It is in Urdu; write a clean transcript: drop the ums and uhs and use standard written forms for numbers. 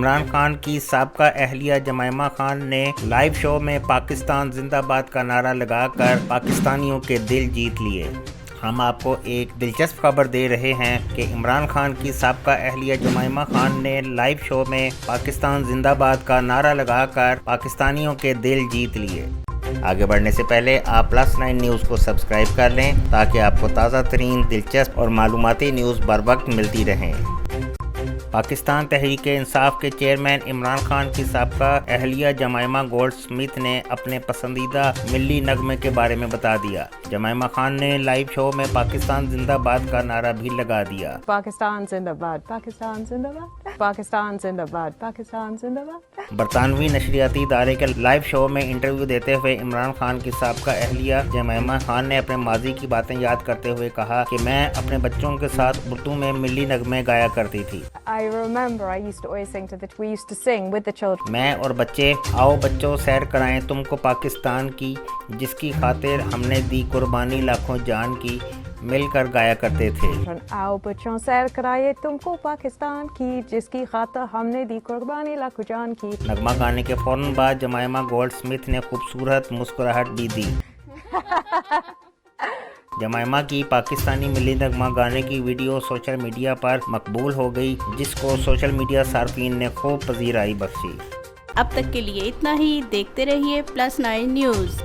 عمران خان کی سابقہ اہلیہ جمائمہ خان نے لائیو شو میں پاکستان زندہ باد کا نعرہ لگا کر پاکستانیوں کے دل جیت لیے۔ ہم آپ کو ایک دلچسپ خبر دے رہے ہیں کہ عمران خان کی سابقہ اہلیہ جمائمہ خان نے لائیو شو میں پاکستان زندہ باد کا نعرہ لگا کر پاکستانیوں کے دل جیت لیے۔ آگے بڑھنے سے پہلے آپ +9 نیوز کو سبسکرائب کر لیں تاکہ آپ کو تازہ ترین دلچسپ اور معلوماتی نیوز بر وقت ملتی رہیں۔ پاکستان تحریک انصاف کے چیئرمین عمران خان کی سابقہ اہلیہ جمائمہ گولڈ سمتھ نے اپنے پسندیدہ ملی نغمے کے بارے میں بتا دیا۔ جمائمہ خان نے لائیو شو میں پاکستان زندہ باد کا نعرہ بھی لگا دیا۔ پاکستان زندہ باد، پاکستان زندہ باد، پاکستان زندہ باد، پاکستان زندہ باد۔ برطانوی نشریاتی ادارے کے لائیو شو میں انٹرویو دیتے ہوئے عمران خان کی سابقہ اہلیہ جمائمہ خان نے اپنے ماضی کی باتیں یاد کرتے ہوئے کہا کہ میں اپنے بچوں کے ساتھ اردو میں ملی نغمے گایا کرتی تھی۔ I remember I used to always sing that we used to sing with the children. میں اور بچے آؤ بچوں سیر کرائیں تم کو پاکستان کی، جس کی خاطر ہم نے دی قربانی لاکھوں جان کی، مل کر گایا کرتے تھے۔ آؤ بچوں سیر کرائے تم کو پاکستان کی، جس کی خاطر ہم نے دی قربانی لاکھوں جان کی۔ نغمہ گانے کے فوراً بعد جمائمہ گولڈ سمتھ نے خوبصورت مسکراہٹ بھی دی۔ جمائمہ کی پاکستانی ملی نغمہ گانے کی ویڈیو سوشل میڈیا پر مقبول ہو گئی، جس کو سوشل میڈیا صارفین نے خوب پذیرائی بخشی۔ اب تک کے لیے اتنا ہی، دیکھتے رہیے +9 نیوز۔